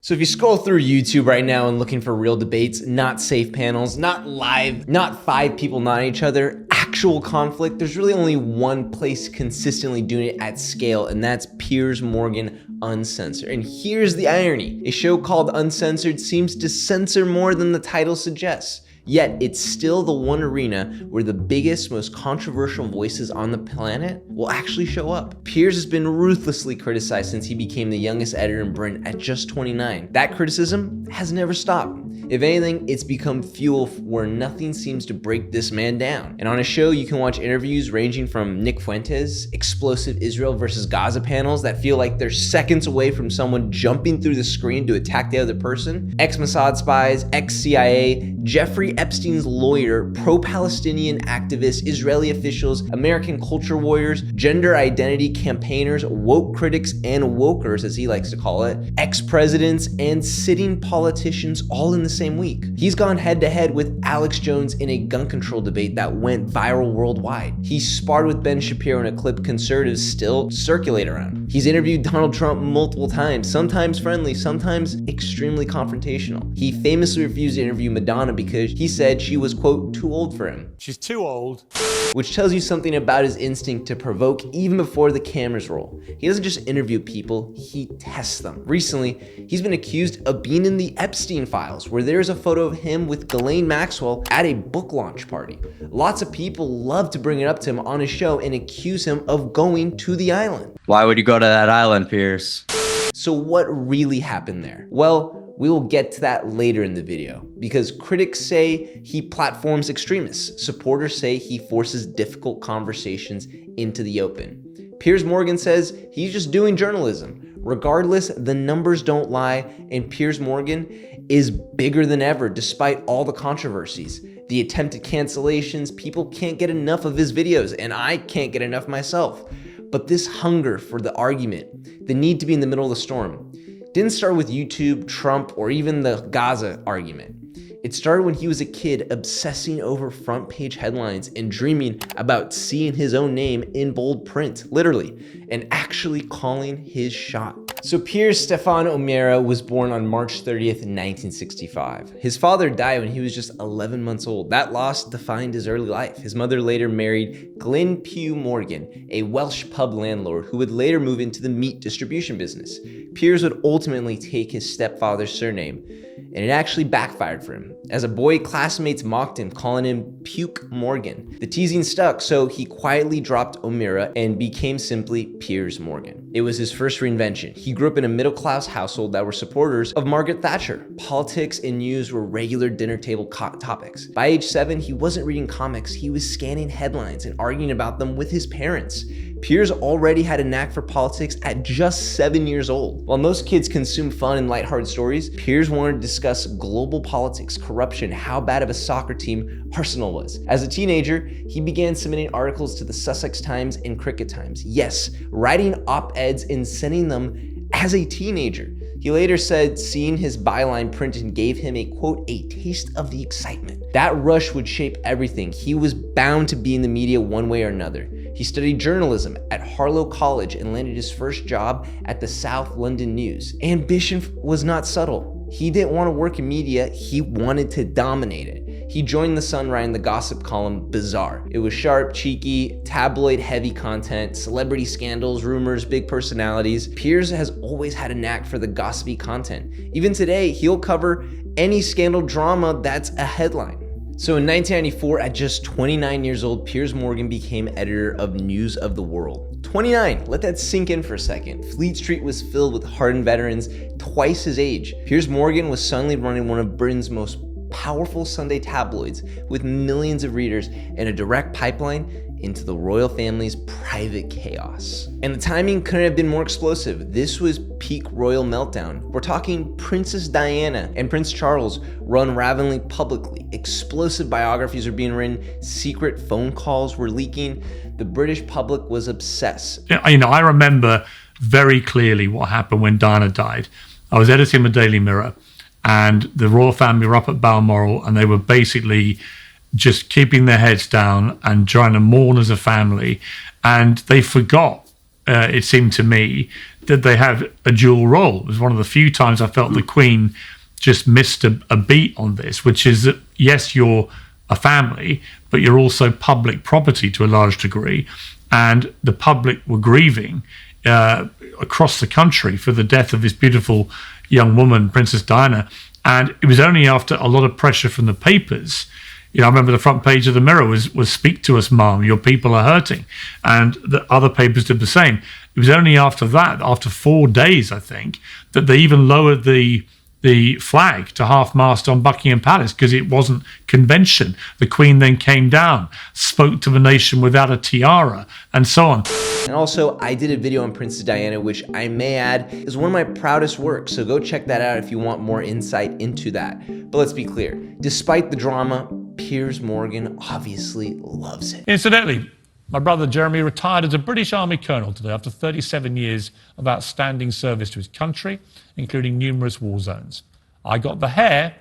So if you scroll through YouTube right now and looking for real debates, not safe panels, not live, not 5 people not each other, actual conflict, there's really only one place consistently doing it at scale, and that's Piers Morgan Uncensored. And here's the irony. A show called Uncensored seems to censor more than the title suggests. Yet it's still the one arena where the biggest, most controversial voices on the planet will actually show up. Piers has been ruthlessly criticized since he became the youngest editor in Britain at just 29. That criticism has never stopped. If anything, it's become fuel where nothing seems to break this man down. And on a show, you can watch interviews ranging from Nick Fuentes' explosive Israel versus Gaza panels that feel like they're seconds away from someone jumping through the screen to attack the other person, ex-Mossad spies, ex-CIA, Jeffrey Epstein's lawyer, pro-Palestinian activists, Israeli officials, American culture warriors, gender identity campaigners, woke critics and wokers, as he likes to call it, ex-presidents, and sitting politicians all in the same week. He's gone head-to-head with Alex Jones in a gun control debate that went viral worldwide. He sparred with Ben Shapiro in a clip conservatives still circulate around. He's interviewed Donald Trump multiple times, sometimes friendly, sometimes extremely confrontational. He famously refused to interview Madonna because he said she was, quote, too old for him. She's too old. Which tells you something about his instinct to provoke even before the cameras roll. He doesn't just interview people, he tests them. Recently, he's been accused of being in the Epstein files, where there's a photo of him with Ghislaine Maxwell at a book launch party. Lots of people love to bring it up to him on his show and accuse him of going to the island. Why would you go to that island, Piers? So what really happened there? Well, we will get to that later in the video, because critics say he platforms extremists. Supporters say he forces difficult conversations into the open. Piers Morgan says he's just doing journalism. Regardless, the numbers don't lie, and Piers Morgan is bigger than ever despite all the controversies. The attempted cancellations, people can't get enough of his videos, and I can't get enough myself. But this hunger for the argument, the need to be in the middle of the storm, didn't start with YouTube, Trump, or even the Gaza argument. It started when he was a kid obsessing over front page headlines and dreaming about seeing his own name in bold print, literally, and actually calling his shot. So Piers Stefan O'Meara was born on March 30th, 1965. His father died when he was just 11 months old. That loss defined his early life. His mother later married Glyn Pugh Morgan, a Welsh pub landlord who would later move into the meat distribution business. Piers would ultimately take his stepfather's surname, and it actually backfired for him. As a boy, classmates mocked him, calling him Puke Morgan. The teasing stuck, so he quietly dropped O'Meara and became simply Piers Morgan. It was his first reinvention. He grew up in a middle-class household that were supporters of Margaret Thatcher. Politics and news were regular dinner table topics. By age 7, he wasn't reading comics, he was scanning headlines and arguing about them with his parents. Piers already had a knack for politics at just 7 years old. While most kids consume fun and lighthearted stories, Piers wanted to discuss global politics, corruption, how bad of a soccer team Arsenal was. As a teenager, he began submitting articles to the Sussex Times and Cricket Times. Yes, writing op-eds and sending them as a teenager. He later said seeing his byline printed gave him a, quote, a taste of the excitement. That rush would shape everything. He was bound to be in the media one way or another. He studied journalism at Harlow College and landed his first job at the South London News. Ambition was not subtle. He didn't want to work in media, he wanted to dominate it. He joined The Sun writing the gossip column Bizarre. It was sharp, cheeky, tabloid-heavy content, celebrity scandals, rumors, big personalities. Piers has always had a knack for the gossipy content. Even today, he'll cover any scandal drama that's a headline. So in 1994, at just 29 years old, Piers Morgan became editor of News of the World. 29, let that sink in for a second. Fleet Street was filled with hardened veterans twice his age. Piers Morgan was suddenly running one of Britain's most powerful Sunday tabloids with millions of readers and a direct pipeline into the royal family's private chaos. And the timing couldn't have been more explosive. This was peak royal meltdown. We're talking Princess Diana and Prince Charles run ravenly publicly. Explosive biographies are being written. Secret phone calls were leaking. The British public was obsessed. I remember very clearly what happened when Diana died. I was editing the Daily Mirror, and the royal family were up at Balmoral, and they were basically just keeping their heads down and trying to mourn as a family. And they forgot it seemed to me, that they have a dual role. It was one of the few times I felt the Queen just missed a beat on this, which is that, yes, you're a family, but you're also public property to a large degree. And the public were grieving across the country for the death of this beautiful young woman, Princess Diana. And it was only after a lot of pressure from the papers. I remember the front page of the Mirror was "Speak to us, Mum, your people are hurting." And the other papers did the same. It was only after that, after 4 days, I think, that they even lowered the flag to half-mast on Buckingham Palace because it wasn't convention. The Queen then came down, spoke to the nation without a tiara, and so on. And also, I did a video on Princess Diana, which I may add is one of my proudest works, so go check that out if you want more insight into that. But let's be clear, despite the drama, Piers Morgan obviously loves it. Incidentally, my brother Jeremy retired as a British Army colonel today after 37 years of outstanding service to his country, including numerous war zones. I got the hair,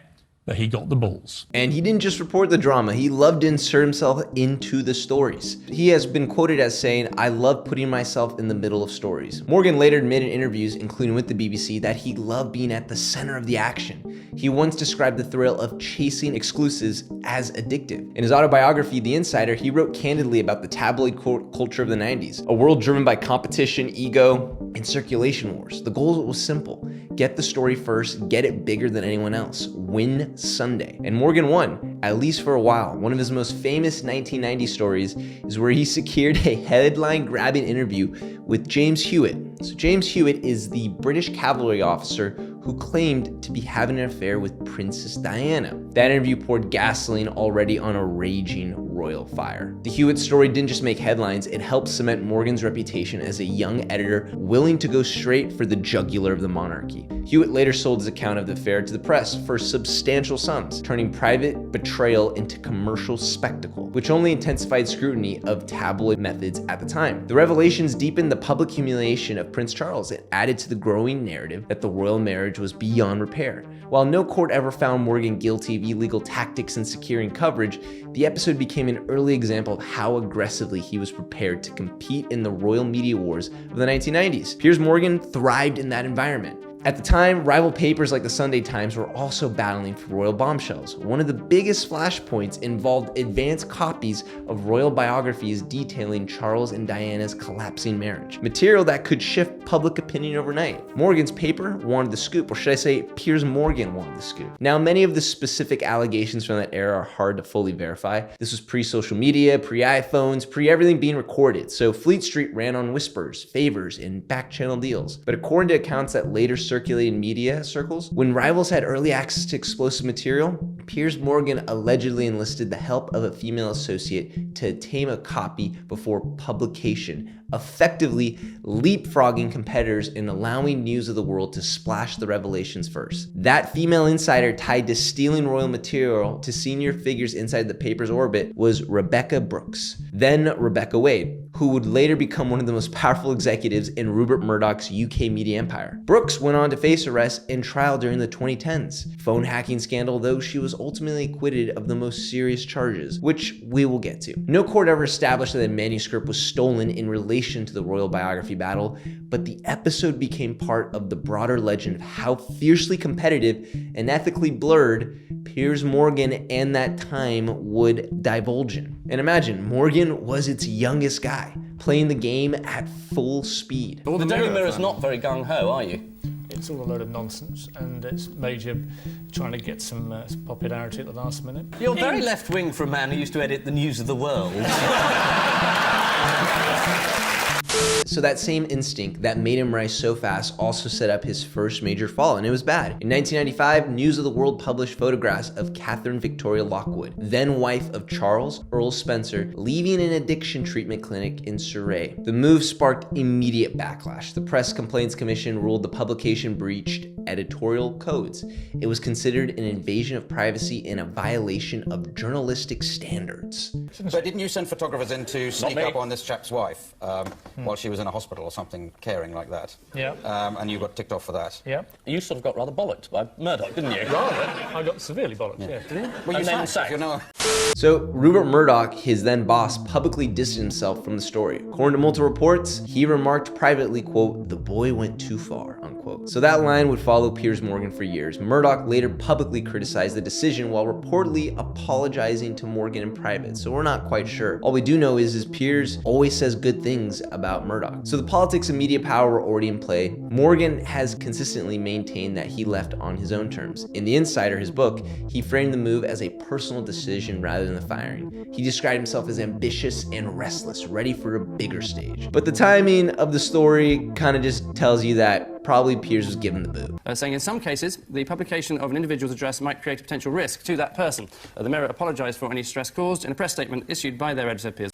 but he got the balls. And he didn't just report the drama, he loved to insert himself into the stories. He has been quoted as saying, "I love putting myself in the middle of stories." Morgan later admitted in interviews, including with the BBC, that he loved being at the center of the action. He once described the thrill of chasing exclusives as addictive. In his autobiography, The Insider, he wrote candidly about the tabloid culture of the 90s, a world driven by competition, ego, and circulation wars. The goal was simple: get the story first, get it bigger than anyone else, win Sunday. And Morgan won, at least for a while. One of his most famous 1990 stories is where he secured a headline-grabbing interview with James Hewitt. So James Hewitt is the British cavalry officer who claimed to be having an affair with Princess Diana. That interview poured gasoline already on a raging royal fire. The Hewitt story didn't just make headlines, it helped cement Morgan's reputation as a young editor willing to go straight for the jugular of the monarchy. Hewitt later sold his account of the affair to the press for substantial sums, turning private betrayal into commercial spectacle, which only intensified scrutiny of tabloid methods at the time. The revelations deepened the public humiliation of Prince Charles and added to the growing narrative that the royal marriage was beyond repair. While no court ever found Morgan guilty of illegal tactics in securing coverage, the episode became an early example of how aggressively he was prepared to compete in the royal media wars of the 1990s. Piers Morgan thrived in that environment. At the time, rival papers like the Sunday Times were also battling for royal bombshells. One of the biggest flashpoints involved advanced copies of royal biographies detailing Charles and Diana's collapsing marriage, material that could shift public opinion overnight. Morgan's paper wanted the scoop, or should I say Piers Morgan wanted the scoop. Now, many of the specific allegations from that era are hard to fully verify. This was pre-social media, pre-iPhones, pre-everything being recorded, so Fleet Street ran on whispers, favors, and back-channel deals. But according to accounts that later circulated in media circles, when rivals had early access to explosive material, Piers Morgan allegedly enlisted the help of a female associate to obtain a copy before publication, effectively leapfrogging competitors and allowing news of the world to splash the revelations first. That female insider tied to stealing royal material to senior figures inside the paper's orbit was Rebecca Brooks, then Rebecca Wade, who would later become one of the most powerful executives in Rupert Murdoch's UK media empire. Brooks went on to face arrest and trial during the 2010s phone hacking scandal, though she was ultimately acquitted of the most serious charges, which we will get to. No court ever established that the manuscript was stolen in relation to the royal biography battle, but the episode became part of the broader legend of how fiercely competitive and ethically blurred Piers Morgan and that time would divulge in. And imagine, Morgan was its youngest guy, playing the game at full speed. The Daily Mirror's not very gung-ho, are you? It's all a load of nonsense, and it's major trying to get some popularity at the last minute. You're very left-wing for a man who used to edit the News of the World. So that same instinct that made him rise so fast also set up his first major fall, and it was bad. In 1995, News of the World published photographs of Catherine Victoria Lockwood, then wife of Charles Earl Spencer, leaving an addiction treatment clinic in Surrey. The move sparked immediate backlash. The Press Complaints Commission ruled the publication breached editorial codes. It was considered an invasion of privacy and a violation of journalistic standards. But didn't you send photographers in to sneak up on this chap's wife while she was was in a hospital or something, caring like that. Yeah. And you got ticked off for that. Yeah. You sort of got rather bollocked by Murdoch, didn't you? Rather. I got severely bollocked, yeah. Did you? Well, And then sacked, you know. So Rupert Murdoch, his then boss, publicly distanced himself from the story. According to multiple reports, he remarked privately, quote, "The boy went too far," unquote. So that line would follow Piers Morgan for years. Murdoch later publicly criticized the decision while reportedly apologizing to Morgan in private. So we're not quite sure. All we do know is Piers always says good things about Murdoch. So the politics and media power were already in play. Morgan has consistently maintained that he left on his own terms. In The Insider, his book, he framed the move as a personal decision rather than the firing. He described himself as ambitious and restless, ready for a bigger stage. But the timing of the story kind of just tells you that probably Piers was given the boot. Saying in some cases, the publication of an individual's address might create a potential risk to that person. The Mirror apologised for any stress caused in a press statement issued by their editor, Piers.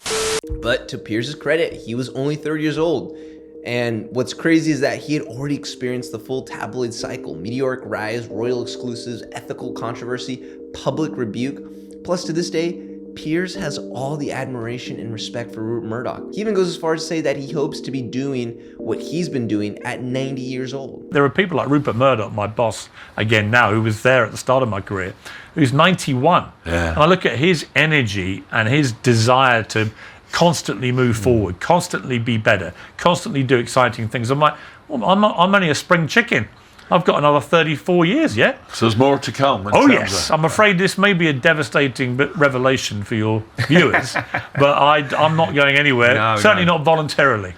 But to Piers' credit, he was only 30 years old. And what's crazy is that he had already experienced the full tabloid cycle: meteoric rise, royal exclusives, ethical controversy, public rebuke. Plus, to this day, Piers has all the admiration and respect for Rupert Murdoch. He even goes as far as to say that he hopes to be doing what he's been doing at 90 years old. There are people like Rupert Murdoch, my boss, again now, who was there at the start of my career, who's 91. Yeah. And I look at his energy and his desire to constantly move forward, constantly be better, constantly do exciting things. I'm like, well, I'm only a spring chicken. I've got another 34 years yet. So there's more to come. Oh yes, I'm afraid this may be a devastating revelation for your viewers, but I'm not going anywhere, certainly not voluntarily.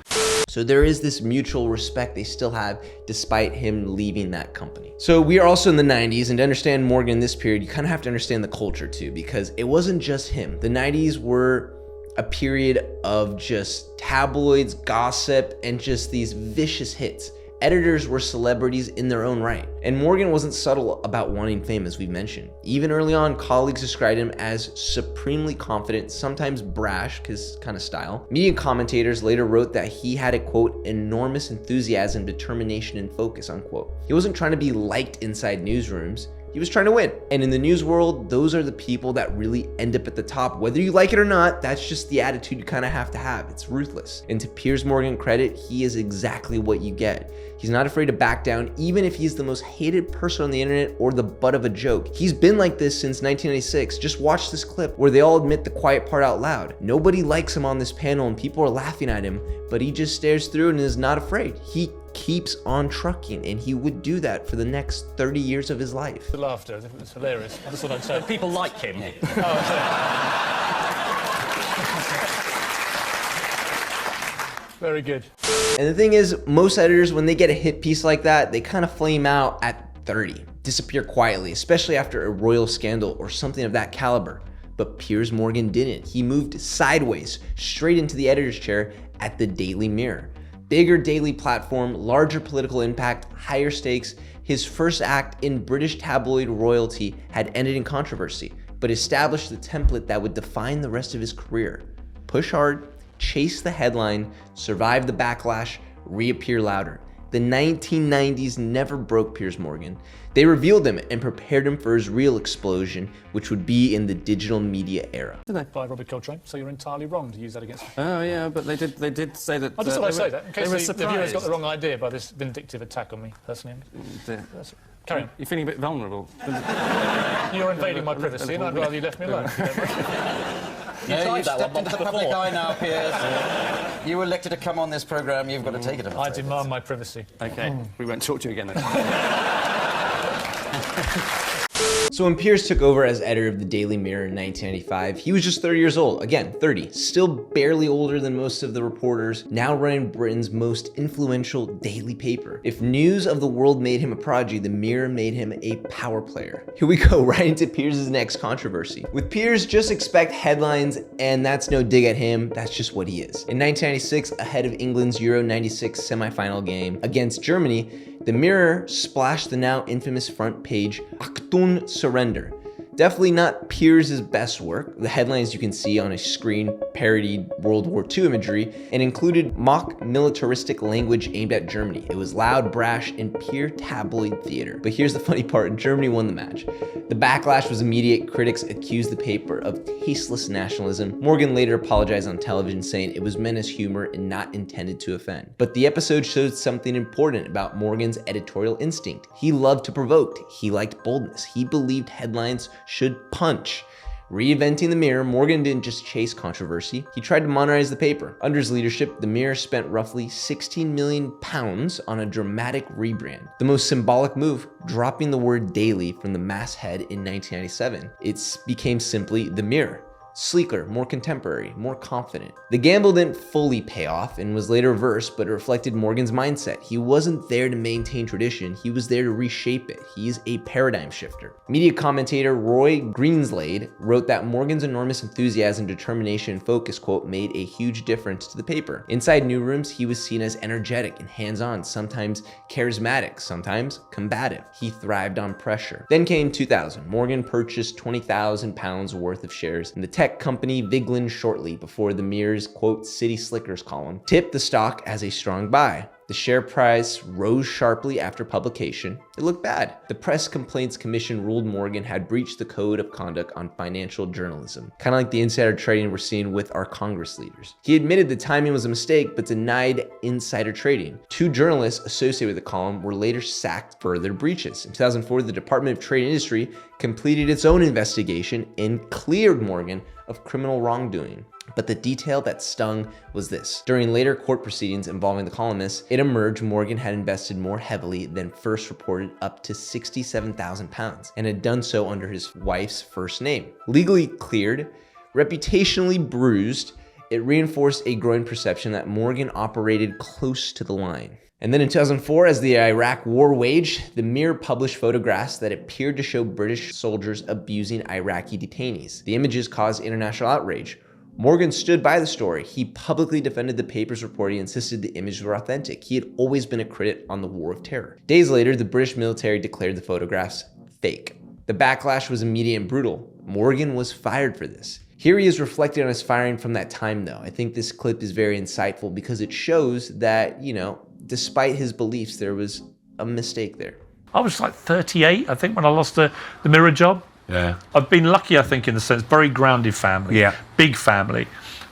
So there is this mutual respect they still have despite him leaving that company. So we are also in the 90s, and to understand Morgan in this period, you kind of have to understand the culture too, because it wasn't just him. The 90s were a period of just tabloids, gossip, and just these vicious hits. Editors were celebrities in their own right. And Morgan wasn't subtle about wanting fame, as we've mentioned. Even early on, colleagues described him as supremely confident, sometimes brash, his kind of style. Media commentators later wrote that he had a, quote, enormous enthusiasm, determination, and focus, unquote. He wasn't trying to be liked inside newsrooms. He was trying to win. And in the news world, those are the people that really end up at the top. Whether you like it or not, that's just the attitude you kind of have to have. It's ruthless. And to Piers Morgan credit, he is exactly what you get. He's not afraid to back down, even if he's the most hated person on the internet or the butt of a joke. He's been like this since 1996. Just watch this clip where they all admit the quiet part out loud. Nobody likes him on this panel and people are laughing at him, but he just stares through and is not afraid. He keeps on trucking, and he would do that for the next 30 years of his life. The laughter, I think it was hilarious. That's what I'd say. People like him. Very good. And the thing is, most editors, when they get a hit piece like that, they kind of flame out at 30, disappear quietly, especially after a royal scandal or something of that caliber. But Piers Morgan didn't. He moved sideways, straight into the editor's chair at the Daily Mirror. Bigger daily platform, larger political impact, higher stakes. His first act in British tabloid royalty had ended in controversy, but established the template that would define the rest of his career. Push hard, chase the headline, survive the backlash, reappear louder. The 1990s never broke Piers Morgan. They revealed him and prepared him for his real explosion, which would be in the digital media era. By Robert Coltrane, so you're entirely wrong to use that against me. Oh yeah, but they did say that. I just thought I'd say that, in case the viewers got the wrong. wrong idea by this vindictive attack on me, personally. Carry on. You're feeling a bit vulnerable. You're invading my privacy, and I'd rather you left me alone. You stepped into the public eye now, Piers. You were elected to come on this programme, you've got to take it. I demand my privacy. Okay, we won't talk to you again then. So when Piers took over as editor of the Daily Mirror in 1995, he was just 30 years old. Again, 30. Still barely older than most of the reporters, now running Britain's most influential daily paper. If news of the world made him a prodigy, the Mirror made him a power player. Here we go, right into Piers' next controversy. With Piers, just expect headlines, and that's no dig at him, that's just what he is. In 1996, ahead of England's Euro 96 semi-final game against Germany, the Mirror splashed the now infamous front page, Achtung, surrender. Definitely not Piers' best work. The headlines you can see on a screen parodied World War II imagery and included mock militaristic language aimed at Germany. It was loud, brash, and pure tabloid theater. But here's the funny part, Germany won the match. The backlash was immediate. Critics accused the paper of tasteless nationalism. Morgan later apologized on television, saying it was meant as humor and not intended to offend. But the episode showed something important about Morgan's editorial instinct. He loved to provoke. He liked boldness. He believed headlines should punch. Reinventing the Mirror, Morgan didn't just chase controversy, he tried to modernize the paper. Under his leadership, the Mirror spent roughly £16 million on a dramatic rebrand. The most symbolic move, dropping the word daily from the masthead in 1997. It became simply the Mirror. Sleeker, more contemporary, more confident. The gamble didn't fully pay off and was later reversed, but it reflected Morgan's mindset. He wasn't there to maintain tradition, he was there to reshape it. He's a paradigm shifter. Media commentator Roy Greenslade wrote that Morgan's enormous enthusiasm, determination, and focus, quote, made a huge difference to the paper. Inside newsrooms, he was seen as energetic and hands-on, sometimes charismatic, sometimes combative. He thrived on pressure. Then came 2000. Morgan purchased £20,000 worth of shares in the tech company Vigeland shortly before the Mirror's, quote, City Slickers column tipped the stock as a strong buy. The share price rose sharply after publication. It looked bad. The Press Complaints Commission ruled Morgan had breached the code of conduct on financial journalism, kind of like the insider trading we're seeing with our Congress leaders. He admitted the timing was a mistake, but denied insider trading. 2 journalists associated with the column were later sacked for their breaches. In 2004, the Department of Trade and Industry completed its own investigation and cleared Morgan of criminal wrongdoing. But the detail that stung was this. During later court proceedings involving the columnist, it emerged Morgan had invested more heavily than first reported, up to £67,000, and had done so under his wife's first name. Legally cleared, reputationally bruised, it reinforced a growing perception that Morgan operated close to the line. And then in 2004, as the Iraq war waged, the Mirror published photographs that appeared to show British soldiers abusing Iraqi detainees. The images caused international outrage. Morgan stood by the story. He publicly defended the paper's reporting, insisted the images were authentic. He had always been a critic on the War of Terror. Days later, the British military declared the photographs fake. The backlash was immediate and brutal. Morgan was fired for this. Here he is reflecting on his firing from that time, though. I think this clip is very insightful because it shows that, despite his beliefs, there was a mistake there. I was like 38, I think, when I lost the Mirror job. Yeah. I've been lucky, I think, in the sense, very grounded family, Yeah. big family.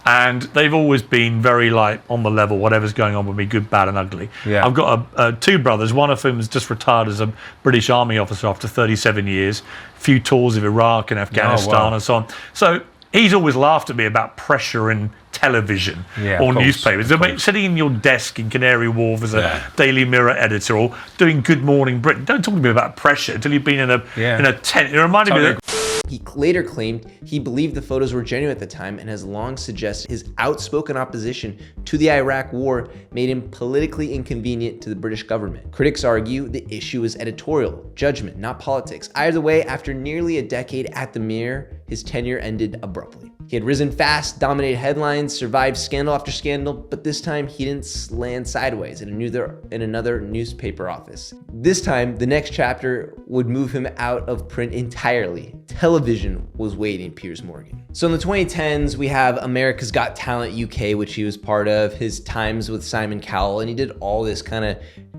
And they've always been very on the level, whatever's going on with me, good, bad and ugly. Yeah. I've got 2 brothers, one of whom has just retired as a British Army officer after 37 years, a few tours of Iraq and Afghanistan and so on. So he's always laughed at me about pressure in television or newspapers. Sitting in your desk in Canary Wharf as a Daily Mirror editor or doing Good Morning Britain. Don't talk to me about pressure until you've been in a tent. It reminded me that. He later claimed he believed the photos were genuine at the time and has long suggested his outspoken opposition to the Iraq war made him politically inconvenient to the British government. Critics argue the issue is editorial, judgment, not politics. Either way, after nearly a decade at the Mirror, his tenure ended abruptly. He had risen fast, dominated headlines, survived scandal after scandal, but this time he didn't land sideways in another newspaper office. This time, the next chapter would move him out of print entirely. Television was waiting Piers Morgan. So in the 2010s, we have America's Got Talent UK, which he was part of, his times with Simon Cowell, and he did all this kind of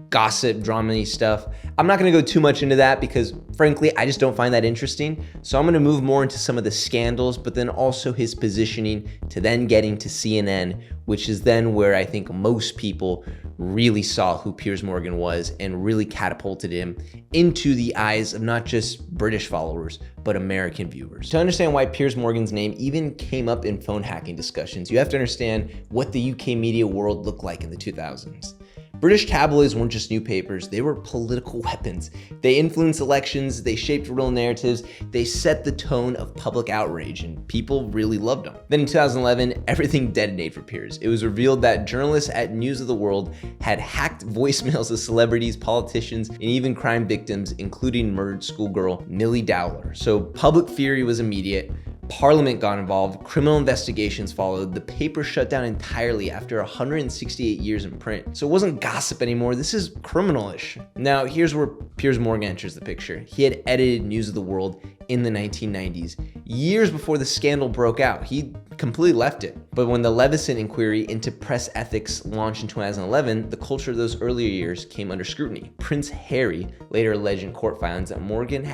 gossip, drama-y stuff. I'm not gonna go too much into that because frankly, I just don't find that interesting. So I'm gonna move more into some of the scandals, but then also his positioning to then getting to CNN, which is then where I think most people really saw who Piers Morgan was and really catapulted him into the eyes of not just British followers, but American viewers. To understand why Piers Morgan's name even came up in phone hacking discussions, you have to understand what the UK media world looked like in the 2000s. British tabloids weren't just newspapers, they were political weapons. They influenced elections, they shaped real narratives, they set the tone of public outrage, and people really loved them. Then in 2011, everything detonated for Piers. It was revealed that journalists at News of the World had hacked voicemails of celebrities, politicians, and even crime victims, including murdered schoolgirl Millie Dowler. So public fury was immediate. Parliament got involved, criminal investigations followed, the paper shut down entirely after 168 years in print. So it wasn't gossip anymore, this is criminal-ish. Now here's where Piers Morgan enters the picture. He had edited News of the World in the 1990s, years before the scandal broke out. He completely left it. But when the Leveson inquiry into press ethics launched in 2011, the culture of those earlier years came under scrutiny. Prince Harry later alleged in court filings that Morgan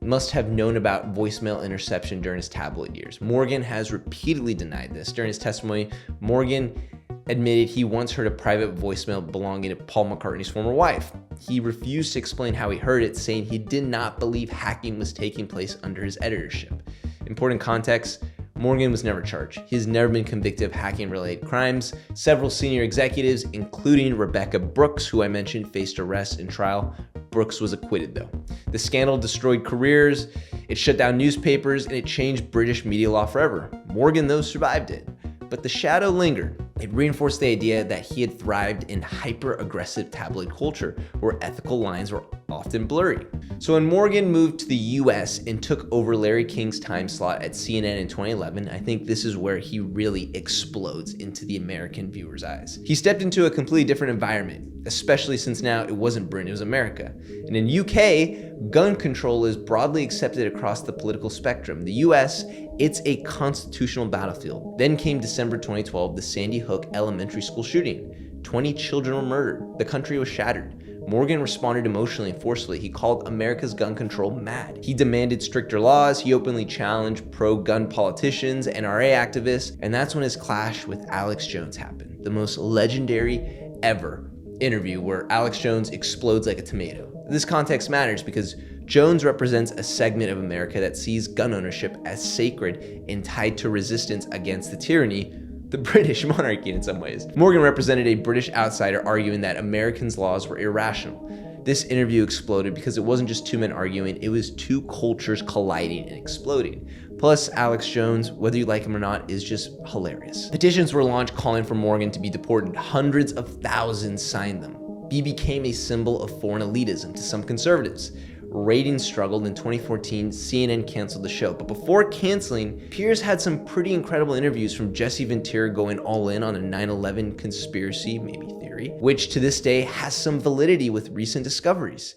must have known about voicemail interception during his tabloid years. Morgan has repeatedly denied this. During his testimony, Morgan admitted he once heard a private voicemail belonging to Paul McCartney's former wife. He refused to explain how he heard it, saying he did not believe hacking was taking place under his editorship. Important context, Morgan was never charged. He has never been convicted of hacking-related crimes. Several senior executives, including Rebecca Brooks, who I mentioned, faced arrest and trial. Brooks was acquitted though. The scandal destroyed careers, it shut down newspapers, and it changed British media law forever. Morgan, though, survived it. But the shadow lingered. It reinforced the idea that he had thrived in hyper-aggressive tabloid culture where ethical lines were often blurry. So when Morgan moved to the US and took over Larry King's time slot at CNN in 2011, I think this is where he really explodes into the American viewer's eyes. He stepped into a completely different environment, especially since now it wasn't Britain, it was America. And in UK, gun control is broadly accepted across the political spectrum. The US, it's a constitutional battlefield. Then came December 2012, the Sandy Hook elementary school shooting. 20 children were murdered. The country was shattered. Morgan responded emotionally and forcefully. He called America's gun control mad. He demanded stricter laws. He openly challenged pro-gun politicians, NRA activists, and that's when his clash with Alex Jones happened. The most legendary ever interview where Alex Jones explodes like a tomato. This context matters because Jones represents a segment of America that sees gun ownership as sacred and tied to resistance against the tyranny, the British monarchy in some ways. Morgan represented a British outsider arguing that Americans' laws were irrational. This interview exploded because it wasn't just two men arguing, it was two cultures colliding and exploding. Plus, Alex Jones, whether you like him or not, is just hilarious. Petitions were launched calling for Morgan to be deported. Hundreds of thousands signed them. He became a symbol of foreign elitism to some conservatives. Ratings struggled. In 2014, CNN canceled the show. But before canceling, Piers had some pretty incredible interviews, from Jesse Ventura going all in on a 9/11 conspiracy, maybe theory, which to this day has some validity with recent discoveries.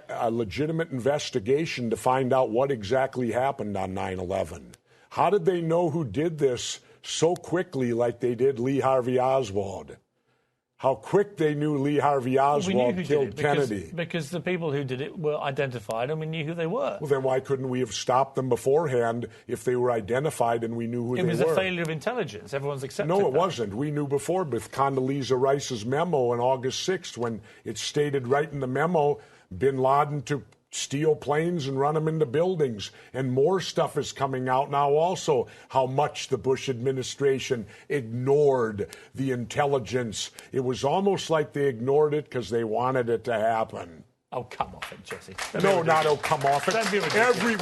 A legitimate investigation to find out what exactly happened on 9/11. How did they know who did this so quickly like they did Lee Harvey Oswald? How quick they knew Lee Harvey Oswald killed Kennedy. Because the people who did it were identified and we knew who they were. Well, then why couldn't we have stopped them beforehand if they were identified and we knew who they were? It was a failure of intelligence. Everyone's accepted No, it that. wasn't. We knew before with Condoleezza Rice's memo on August 6th when it stated right in the memo, bin Laden to steal planes and run them into buildings. And more stuff is coming out now also, how much the Bush administration ignored the intelligence. It was almost like they ignored it because they wanted it to happen. Oh, come off it, Jesse. No, not oh, come off it.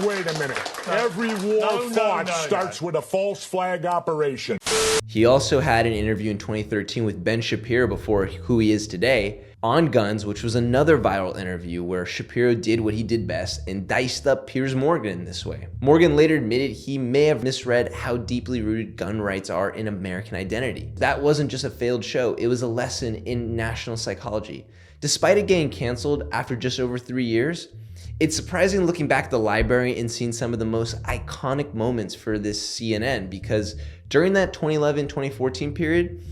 Wait a minute. Every war fought starts with a false flag operation. He also had an interview in 2013 with Ben Shapiro before who he is today on guns, which was another viral interview where Shapiro did what he did best and diced up Piers Morgan in this way. Morgan later admitted he may have misread how deeply rooted gun rights are in American identity. That wasn't just a failed show, it was a lesson in national psychology. Despite it getting canceled after just over 3 years, it's surprising looking back at the library and seeing some of the most iconic moments for this CNN, because during that 2011-2014 period,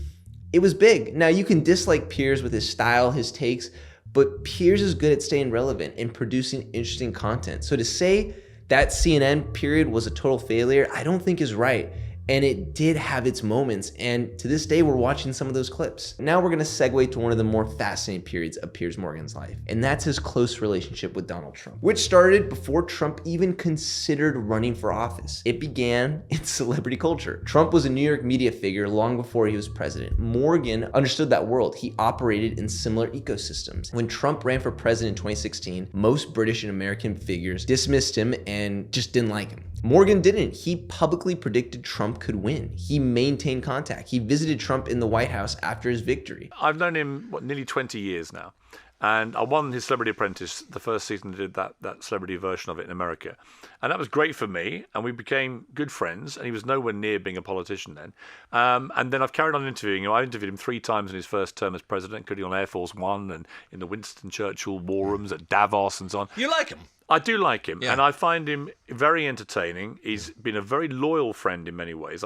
it was big. Now, you can dislike Piers with his style, his takes, but Piers is good at staying relevant and producing interesting content. So to say that CNN period was a total failure, I don't think is right. And it did have its moments, and to this day, we're watching some of those clips. Now we're gonna segue to one of the more fascinating periods of Piers Morgan's life, and that's his close relationship with Donald Trump, which started before Trump even considered running for office. It began in celebrity culture. Trump was a New York media figure long before he was president. Morgan understood that world. He operated in similar ecosystems. When Trump ran for president in 2016, most British and American figures dismissed him and just didn't like him. Morgan didn't. He publicly predicted Trump could win. He maintained contact. He visited Trump in the White House after his victory. I've known him, nearly 20 years now. And I won his Celebrity Apprentice, the first season I did that celebrity version of it in America. And that was great for me, and we became good friends, and he was nowhere near being a politician then. And then I've carried on interviewing him. I interviewed him 3 times in his first term as president, including on Air Force One and in the Winston Churchill war rooms at Davos and so on. You like him? I do like him, Yeah. and I find him very entertaining. He's been a very loyal friend in many ways.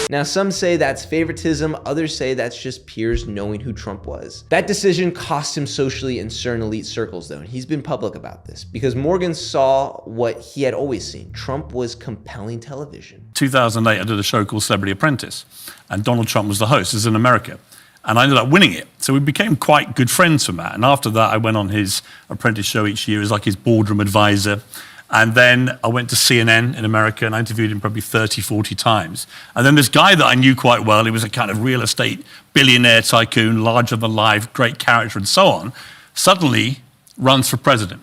Now, some say that's favoritism, others say that's just Piers knowing who Trump was. That decision cost him socially in certain elite circles, though, and he's been public about this, because Morgan saw what he had always seen. Trump was compelling television. 2008, I did a show called Celebrity Apprentice, and Donald Trump was the host. This is in America. And I ended up winning it. So we became quite good friends from that. And after that, I went on his apprentice show each year as like his boardroom advisor. And then I went to CNN in America and I interviewed him probably 30, 40 times. And then this guy that I knew quite well, he was a kind of real estate billionaire tycoon, larger than life, great character and so on, suddenly runs for president,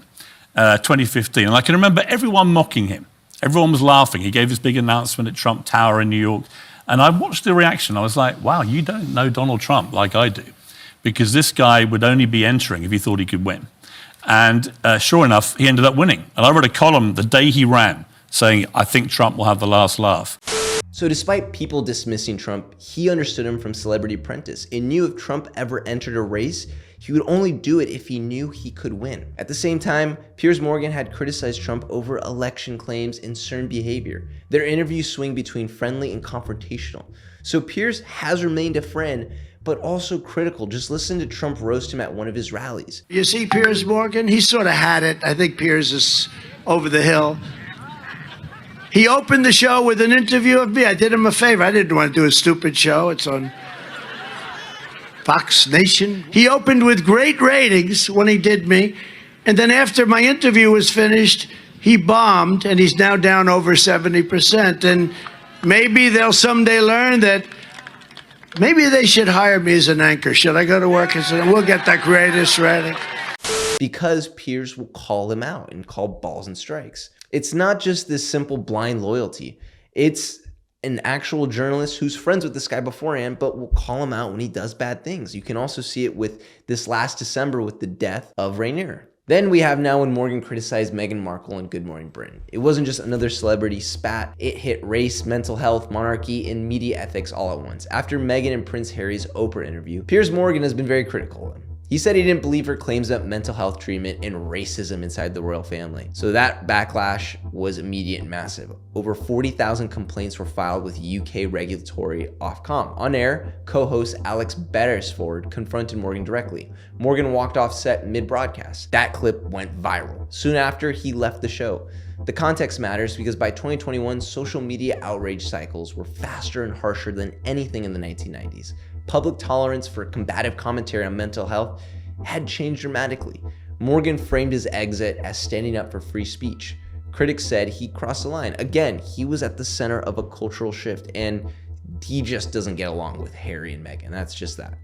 2015. And I can remember everyone mocking him. Everyone was laughing. He gave this big announcement at Trump Tower in New York. And I watched the reaction. I was like, wow, you don't know Donald Trump like I do. Because this guy would only be entering if he thought he could win. And sure enough, he ended up winning. And I wrote a column the day he ran saying, I think Trump will have the last laugh. So despite people dismissing Trump, he understood him from Celebrity Apprentice and knew if Trump ever entered a race, he would only do it if he knew he could win. At the same time, Piers Morgan had criticized Trump over election claims and certain behavior. Their interviews swing between friendly and confrontational. So Piers has remained a friend, but also critical. Just listen to Trump roast him at one of his rallies. You see Piers Morgan? He sort of had it. I think Piers is over the hill. He opened the show with an interview of me. I did him a favor. I didn't want to do a stupid show. It's on Fox Nation. He opened with great ratings when he did me. And then after my interview was finished, he bombed, and he's now down over 70%. And maybe they'll someday learn that maybe they should hire me as an anchor. Should I go to work as an... We'll get the greatest rating. Because Piers will call him out and call balls and strikes. It's not just this simple blind loyalty. It's an actual journalist who's friends with this guy beforehand, but will call him out when he does bad things. You can also see it with this last December with the death of Rainier. Then we have now when Morgan criticized Meghan Markle and Good Morning Britain. It wasn't just another celebrity spat. It hit race, mental health, monarchy, and media ethics all at once. After Meghan and Prince Harry's Oprah interview, Piers Morgan has been very critical of him. He said he didn't believe her claims about mental health treatment and racism inside the royal family. So that backlash was immediate and massive. Over 40,000 complaints were filed with UK regulatory Ofcom. On air, co-host Alex Beresford confronted Morgan directly. Morgan walked off set mid-broadcast. That clip went viral. Soon after, he left the show. The context matters because by 2021, social media outrage cycles were faster and harsher than anything in the 1990s. Public tolerance for combative commentary on mental health had changed dramatically. Morgan framed his exit as standing up for free speech. Critics said he crossed the line. Again, he was at the center of a cultural shift, and he just doesn't get along with Harry and Meghan. That's just that.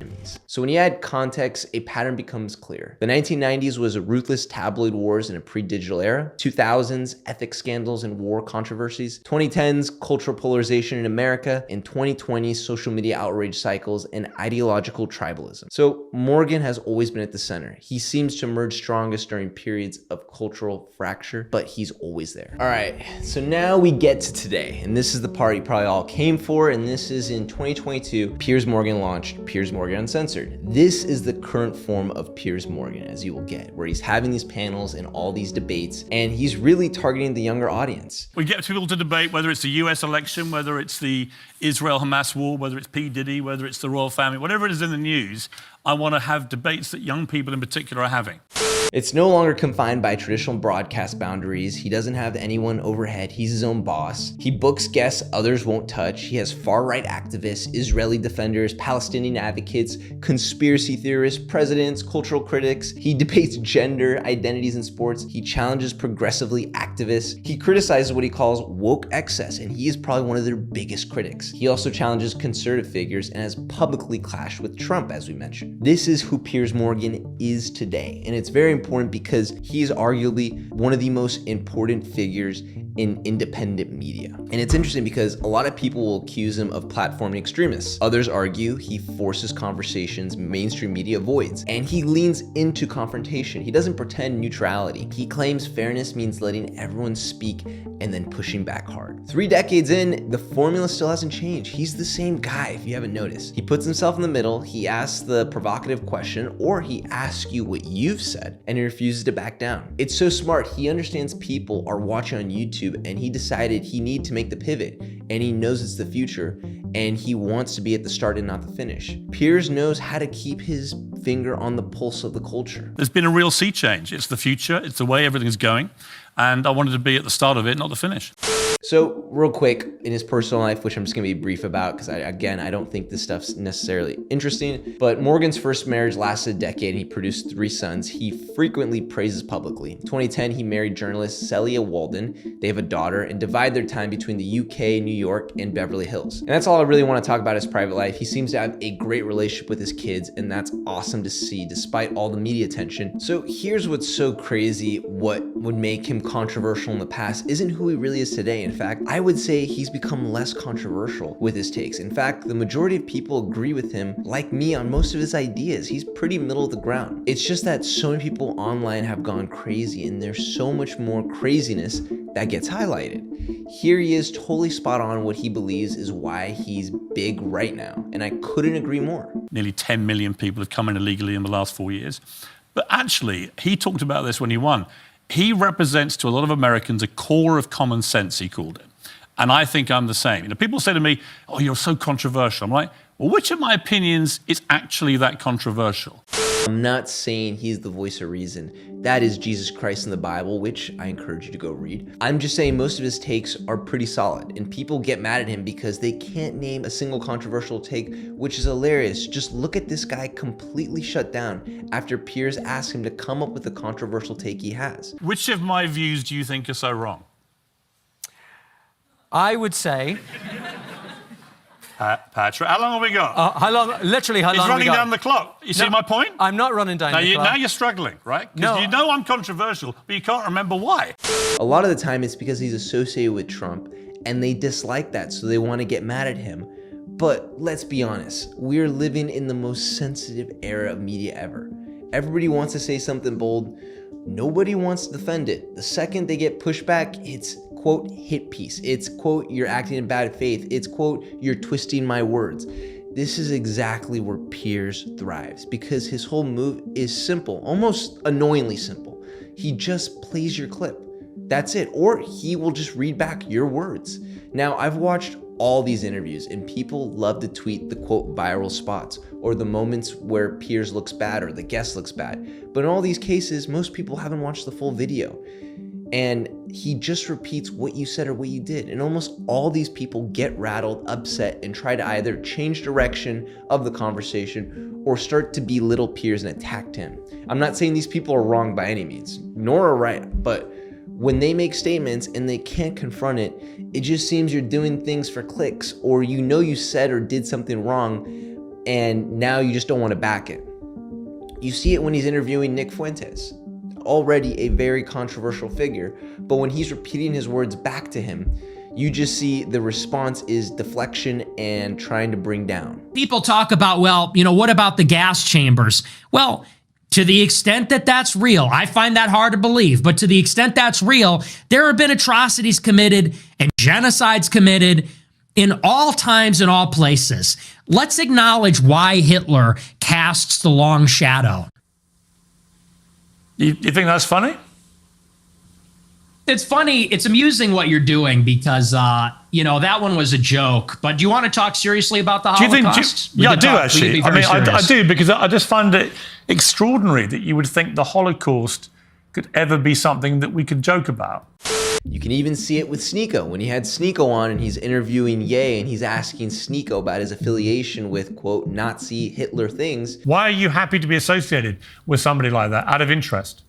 So when you add context, a pattern becomes clear. The 1990s was a ruthless tabloid wars in a pre-digital era. 2000s, ethics scandals and war controversies. 2010s, cultural polarization in America. In 2020s, social media outrage cycles and ideological tribalism. So Morgan has always been at the center. He seems to emerge strongest during periods of cultural fracture, but he's always there. All right, so now we get to today, and this is the part you probably all came for, and this is in 2022, Piers Morgan launched Piers Morgan Uncensored. This is the current form of Piers Morgan, as you will get, where he's having these panels and all these debates, and he's really targeting the younger audience. We get people to debate whether it's the US election, whether it's the Israel-Hamas war, whether it's P. Diddy, whether it's the royal family, whatever it is in the news. I want to have debates that young people in particular are having. It's no longer confined by traditional broadcast boundaries. He doesn't have anyone overhead. He's his own boss. He books guests others won't touch. He has far-right activists, Israeli defenders, Palestinian advocates, conspiracy theorists, presidents, cultural critics. He debates gender, identities in sports. He challenges progressively activists. He criticizes what he calls woke excess, and he is probably one of their biggest critics. He also challenges conservative figures and has publicly clashed with Trump, as we mentioned. This is who Piers Morgan is today, and it's very important important because he is arguably one of the most important figures in independent media. And it's interesting because a lot of people will accuse him of platforming extremists. Others argue he forces conversations mainstream media avoids, and he leans into confrontation. He doesn't pretend neutrality. He claims fairness means letting everyone speak and then pushing back hard. 3 decades in, the formula still hasn't changed. He's the same guy, if you haven't noticed. He puts himself in the middle, he asks the provocative question, or he asks you what you've said, and he refuses to back down. It's so smart. He understands people are watching on YouTube, and he decided he needed to make the pivot, and he knows it's the future, and he wants to be at the start and not the finish. Piers knows how to keep his finger on the pulse of the culture. There's been a real sea change. It's the future, it's the way everything's going, and I wanted to be at the start of it, not the finish. So real quick, in his personal life, which I'm just gonna be brief about, because I don't think this stuff's necessarily interesting, but Morgan's first marriage lasted a decade and he produced 3 sons. He frequently praises publicly. In 2010, he married journalist Celia Walden. They have a daughter and divide their time between the UK, New York, and Beverly Hills. And that's all I really want to talk about his private life. He seems to have a great relationship with his kids, and that's awesome to see despite all the media attention. So here's what's so crazy. What would make him controversial in the past isn't who he really is today. In fact, I would say he's become less controversial with his takes. In fact, the majority of people agree with him, like me, on most of his ideas. He's pretty middle of the ground. It's just that so many people online have gone crazy, and there's so much more craziness that gets highlighted. Here he is, totally spot on what he believes is why he's big right now, and I couldn't agree more. Nearly 10 million people have come in illegally in the last 4 years. But actually, he talked about this when he won. He represents to a lot of Americans a core of common sense, he called it. And I think I'm the same. You know, people say to me, oh, you're so controversial. I'm like, well, which of my opinions is actually that controversial? I'm not saying he's the voice of reason. That is Jesus Christ in the Bible, which I encourage you to go read. I'm just saying most of his takes are pretty solid, and people get mad at him because they can't name a single controversial take, which is hilarious. Just look at this guy completely shut down after Piers asked him to come up with a controversial take he has. Which of my views do you think are so wrong? I would say... Patrick, how long have we got? How long? Literally, how long He's have we running got? down the clock. You see my point? I'm not running down the clock. Now you're struggling, right? Because No. you know I'm controversial, but you can't remember why. A lot of the time it's because he's associated with Trump, and they dislike that, so they want to get mad at him. But let's be honest, we're living in the most sensitive era of media ever. Everybody wants to say something bold. Nobody wants to defend it. The second they get pushed back, it's quote, hit piece. It's quote, you're acting in bad faith. It's quote, you're twisting my words. This is exactly where Piers thrives because his whole move is simple, almost annoyingly simple. He just plays your clip. That's it. Or he will just read back your words. Now, I've watched all these interviews and people love to tweet the quote viral spots or the moments where Piers looks bad or the guest looks bad. But in all these cases, most people haven't watched the full video. And he just repeats what you said or what you did. And almost all these people get rattled, upset, and try to either change direction of the conversation or start to belittle Piers and attack him. I'm not saying these people are wrong by any means, nor are right, but when they make statements and they can't confront it, it just seems you're doing things for clicks, or you know you said or did something wrong, and now you just don't want to back it. You see it when he's interviewing Nick Fuentes, already a very controversial figure, but when he's repeating his words back to him, you just see the response is deflection and trying to bring down. People talk about, well, you know, what about the gas chambers? Well, to the extent that that's real, I find that hard to believe, but to the extent that's real, there have been atrocities committed and genocides committed in all times and all places. Let's acknowledge why Hitler casts the long shadow. You think that's funny? It's funny. It's amusing what you're doing because, you know, that one was a joke. But do you want to talk seriously about the Holocaust? Yeah, I do actually. I mean, I do because I just find it extraordinary that you would think the Holocaust could ever be something that we could joke about. You can even see it with Sneeko. When he had Sneeko on and he's interviewing Ye and he's asking Sneeko about his affiliation with, quote, Nazi Hitler things. Why are you happy to be associated with somebody like that out of interest?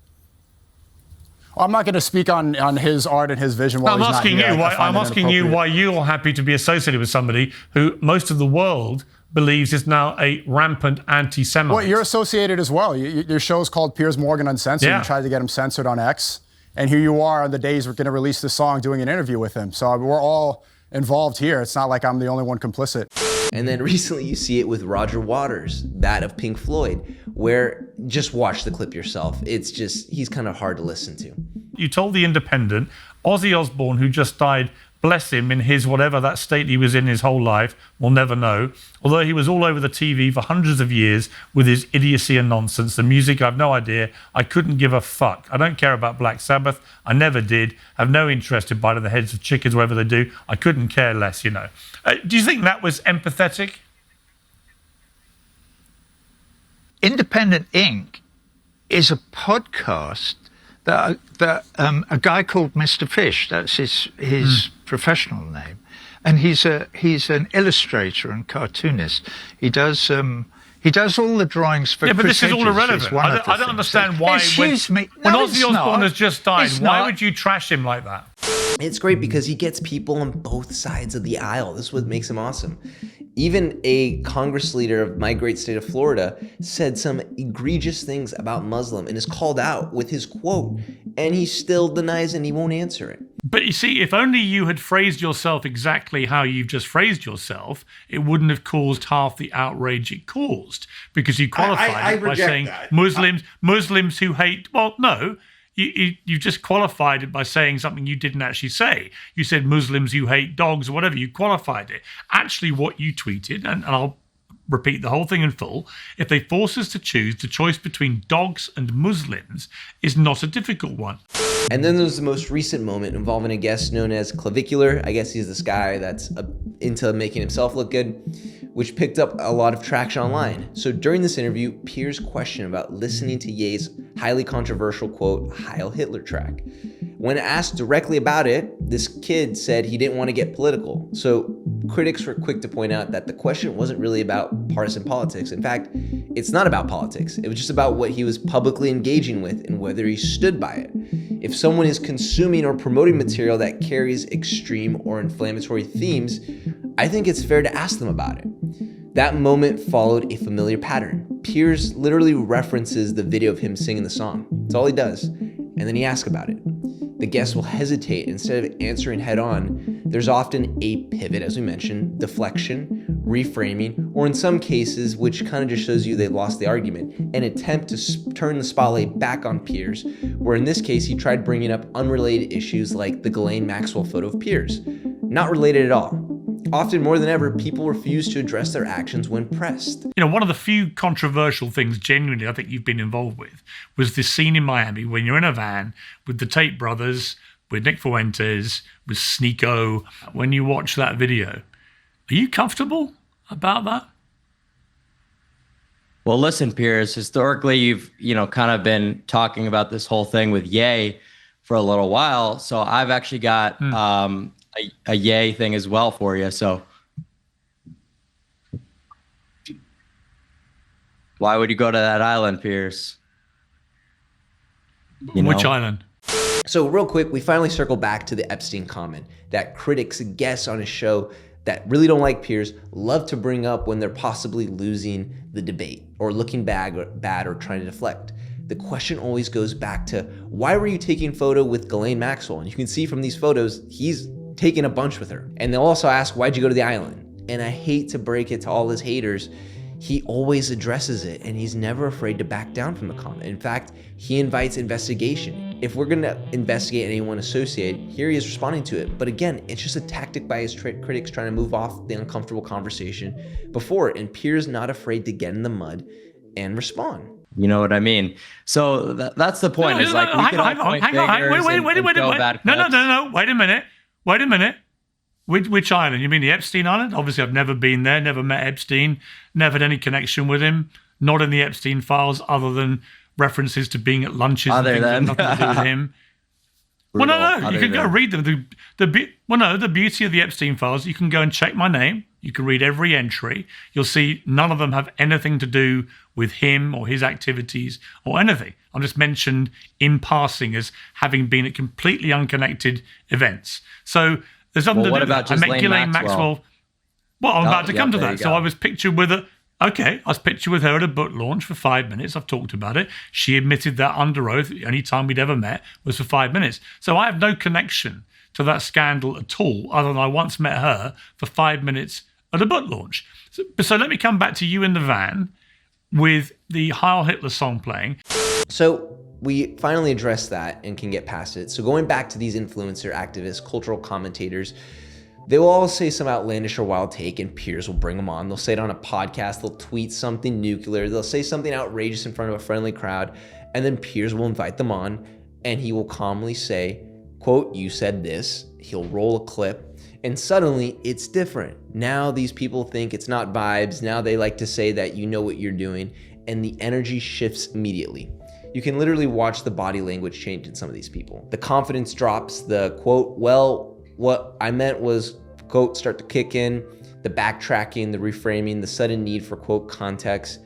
I'm not going to speak on his art and his vision while I'm asking you why you're happy to be associated with somebody who most of the world believes is now a rampant anti-Semite. Well, you're associated as well. Your show's called Piers Morgan Uncensored. Yeah. You tried to get him censored on X. And here you are on the days we're going to release this song doing an interview with him. So we're all involved here. It's not like I'm the only one complicit. And then recently you see it with Roger Waters, that of Pink Floyd, where just watch the clip yourself. It's just, he's kind of hard to listen to. You told The Independent, Ozzy Osbourne, who just died, bless him, in his whatever that state he was in his whole life, we'll never know. Although he was all over the TV for hundreds of years with his idiocy and nonsense, the music, I've no idea. I couldn't give a fuck. I don't care about Black Sabbath. I never did. Have no interest in biting the heads of chickens, whatever they do. I couldn't care less, you know. Do you think that was empathetic? Independent Inc. is a podcast that a guy called Mr. Fish, that's his professional name, and he's an illustrator and cartoonist. He does all the drawings for. Yeah, but Chris this is all Hedges, irrelevant. I don't understand why. Excuse me. When No, Ozzy it's Osbourne not. has just died, It's why not. would you trash him like that? It's great because he gets people on both sides of the aisle. This is what makes him awesome. Even a Congress leader of my great state of Florida said some egregious things about Muslim and is called out with his quote, and he still denies and he won't answer it. But you see, if only you had phrased yourself exactly how you've just phrased yourself, it wouldn't have caused half the outrage it caused, because you qualified it by saying that. Muslims who hate. Well, no. You just qualified it by saying something you didn't actually say. You said Muslims who hate dogs or whatever. You qualified it. Actually, what you tweeted, and I'll repeat the whole thing in full, if they force us to choose, the choice between dogs and Muslims is not a difficult one. And then there's the most recent moment involving a guest known as Clavicular. I guess he's this guy that's into making himself look good, which picked up a lot of traction online. So during this interview, Piers questioned about listening to Ye's highly controversial quote, Heil Hitler track. When asked directly about it, this kid said he didn't want to get political. So critics were quick to point out that the question wasn't really about partisan politics. In fact, it's not about politics. It was just about what he was publicly engaging with and whether he stood by it. If someone is consuming or promoting material that carries extreme or inflammatory themes, I think it's fair to ask them about it. That moment followed a familiar pattern. Piers literally references the video of him singing the song. That's all he does. And then he asks about it. The guest will hesitate. Instead of answering head on, there's often a pivot, as we mentioned, deflection, reframing, or in some cases, which kind of just shows you they lost the argument, an attempt to turn the spotlight back on Piers, where in this case, he tried bringing up unrelated issues like the Ghislaine Maxwell photo of Piers. Not related at all. Often more than ever, people refuse to address their actions when pressed. You know, one of the few controversial things genuinely I think you've been involved with was this scene in Miami when you're in a van with the Tate brothers, with Nick Fuentes, with Sneeko. When you watch that video, are you comfortable about that? Well, listen, Piers, historically, you've, kind of been talking about this whole thing with Ye for a little while. So I've actually got a Ye thing as well for you. So why would you go to that island, Piers? Which island? So real quick, we finally circle back to the Epstein comment that critics and guests on his show that really don't like Piers love to bring up when they're possibly losing the debate or looking bad or trying to deflect. The question always goes back to, why were you taking a photo with Ghislaine Maxwell? And you can see from these photos, he's taking a bunch with her. And they'll also ask, why'd you go to the island? And I hate to break it to all his haters, he always addresses it and he's never afraid to back down from the comment. In fact, he invites investigation. If we're gonna investigate anyone associated, here he is responding to it. But again, it's just a tactic by his critics trying to move off the uncomfortable conversation before it. And Piers not afraid to get in the mud and respond. You know what I mean? So that's the point. Wait a minute. Which island? You mean the Epstein Island? Obviously, I've never been there, never met Epstein, never had any connection with him, not in the Epstein files other than references to being at lunches and things that have nothing to do with him. Well, no, you can go read them. The beauty of the Epstein files, you can go and check my name. You can read every entry. You'll see none of them have anything to do with him or his activities or anything. I'm just mentioned in passing as having been at completely unconnected events. So there's nothing to do with that. I met Ghislaine Maxwell. Well, I'm about to come to there that. you So go. I was pictured with her. Okay, I was pictured with her at a book launch for 5 minutes. I've talked about it. She admitted that under oath. The only time we'd ever met was for 5 minutes. So I have no connection to that scandal at all, other than I once met her for 5 minutes at a book launch. So let me come back to you in the van with the Heil Hitler song playing. So we finally addressed that and can get past it. So going back to these influencer activists, cultural commentators, they will all say some outlandish or wild take and Piers will bring them on. They'll say it on a podcast, they'll tweet something nuclear, they'll say something outrageous in front of a friendly crowd, and then Piers will invite them on and he will calmly say, quote, "You said this." He'll roll a clip and suddenly it's different. Now these people think it's not vibes. Now they like to say that you know what you're doing, and the energy shifts immediately. You can literally watch the body language change in some of these people. The confidence drops, the quote, "Well, what I meant was," quote, start to kick in, the backtracking, the reframing, the sudden need for, quote, context.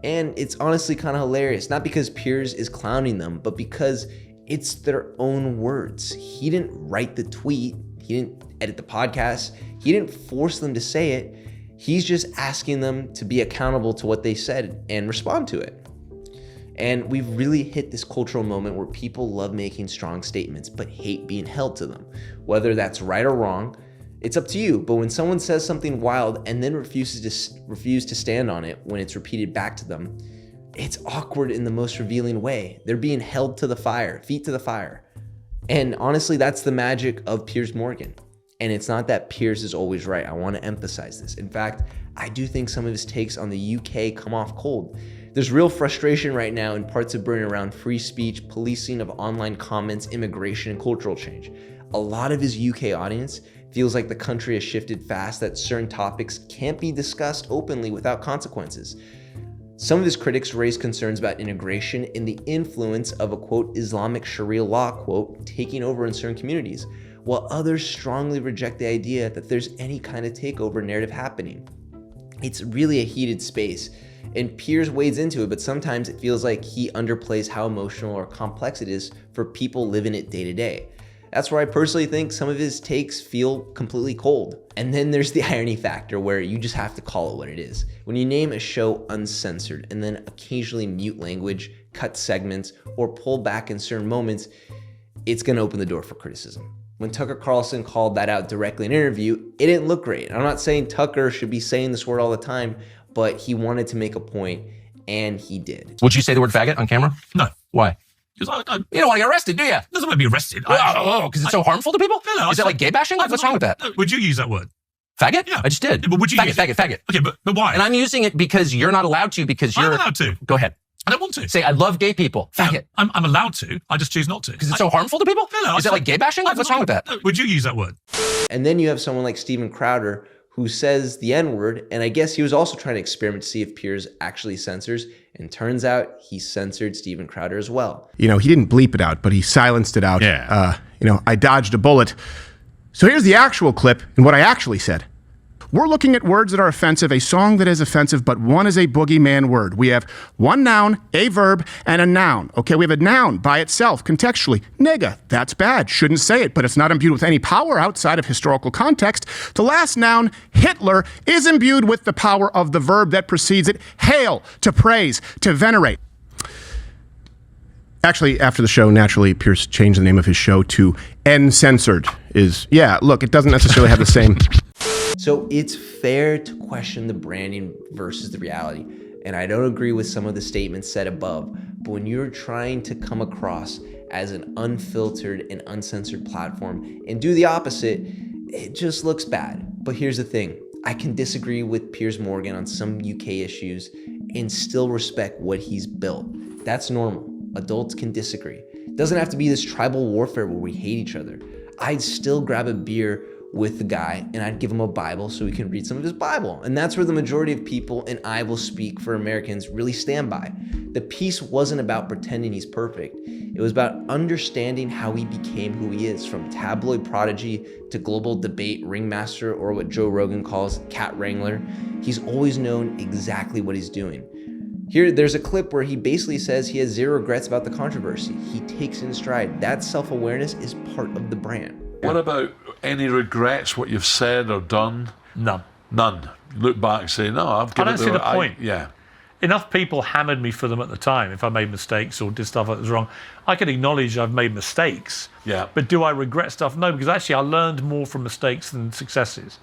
And it's honestly kind of hilarious, not because Piers is clowning them, but because it's their own words. He didn't write the tweet, he didn't edit the podcast, he didn't force them to say it. He's just asking them to be accountable to what they said and respond to it. And we've really hit this cultural moment where people love making strong statements but hate being held to them. Whether that's right or wrong, it's up to you. But when someone says something wild and then refuse to stand on it when it's repeated back to them, it's awkward in the most revealing way. They're being held to the fire, feet to the fire. And honestly, that's the magic of Piers Morgan. And it's not that Piers is always right. I want to emphasize this. In fact, I do think some of his takes on the UK come off cold. There's real frustration right now in parts of Britain around free speech, policing of online comments, immigration, and cultural change. A lot of his UK audience feels like the country has shifted fast, that certain topics can't be discussed openly without consequences. Some of his critics raise concerns about integration and the influence of a, quote, Islamic Sharia law, quote, taking over in certain communities, while others strongly reject the idea that there's any kind of takeover narrative happening. It's really a heated space, and Piers wades into it, but sometimes it feels like he underplays how emotional or complex it is for people living it day to day. That's where I personally think some of his takes feel completely cold. And then there's the irony factor where you just have to call it what it is. When you name a show Uncensored and then occasionally mute language, cut segments, or pull back in certain moments, it's gonna open the door for criticism. When Tucker Carlson called that out directly in an interview, it didn't look great. I'm not saying Tucker should be saying this word all the time, but he wanted to make a point, and he did. Would you say the word faggot on camera? No. Why? Because you don't want to get arrested, do you? Doesn't want to be arrested. Because it's so harmful to people? No, Is that like gay bashing? What's wrong with that? Would you use that word? Faggot? Yeah. I just did. Yeah, but would you use it? Faggot. Okay, but why? And I'm using it because you're not allowed to, because you're... I'm allowed to. Go ahead. I don't want to. Say, I love gay people. Faggot. I'm allowed to. I just choose not to. Because it's so harmful to people? No, Is that like gay bashing? What's wrong with that? Would you use that word? And then you have someone like Steven Crowder who says the N-word, and I guess he was also trying to experiment to see if Piers actually censors, and turns out he censored Steven Crowder as well. You know, he didn't bleep it out, but he silenced it out. Yeah. I dodged a bullet. So here's the actual clip and what I actually said. We're looking at words that are offensive, a song that is offensive, but one is a boogeyman word. We have one noun, a verb, and a noun. Okay, we have a noun by itself, contextually. Nigga, that's bad, shouldn't say it, but it's not imbued with any power outside of historical context. The last noun, Hitler, is imbued with the power of the verb that precedes it, hail, to praise, to venerate. Actually, after the show, naturally, Piers changed the name of his show to Uncensored. Look, it doesn't necessarily have the same... So it's fair to question the branding versus the reality. And I don't agree with some of the statements said above, but when you're trying to come across as an unfiltered and uncensored platform and do the opposite, it just looks bad. But here's the thing, I can disagree with Piers Morgan on some UK issues and still respect what he's built. That's normal. Adults can disagree. It doesn't have to be this tribal warfare where we hate each other. I'd still grab a beer with the guy and I'd give him a Bible so he can read some of his Bible. And that's where the majority of people, and I will speak for Americans, really stand by. The piece wasn't about pretending he's perfect. It was about understanding how he became who he is, from tabloid prodigy to global debate ringmaster, or what Joe Rogan calls cat wrangler. He's always known exactly what he's doing. Here, there's a clip where he basically says he has zero regrets about the controversy. He takes it in stride. That self-awareness is part of the brand. What about any regrets, what you've said or done? None. None. Look back and say, no, I've I don't see the point. Yeah. Enough people hammered me for them at the time if I made mistakes or did stuff that was wrong. I can acknowledge I've made mistakes. Yeah. But do I regret stuff? No, because actually I learned more from mistakes than successes.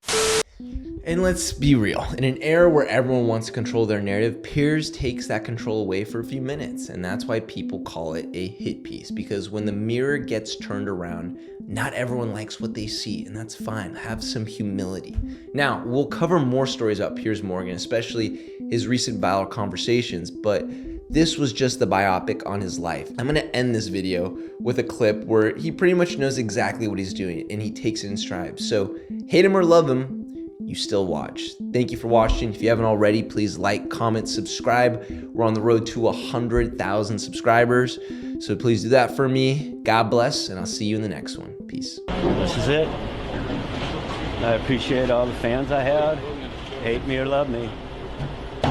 And let's be real, in an era where everyone wants to control their narrative, Piers takes that control away for a few minutes. And that's why people call it a hit piece, because when the mirror gets turned around, not everyone likes what they see, and that's fine. Have some humility. Now, we'll cover more stories about Piers Morgan, especially his recent viral conversations, but this was just the biopic on his life. I'm gonna end this video with a clip where he pretty much knows exactly what he's doing and he takes it in stride. So, hate him or love him, you still watch. Thank you for watching. If you haven't already, please like, comment, subscribe. We're on the road to 100,000 subscribers, so please do that for me. God bless, and I'll see you in the next one. Peace. This is it. I appreciate all the fans I had. Hate me or love me.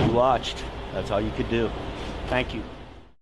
You watched. That's all you could do. Thank you.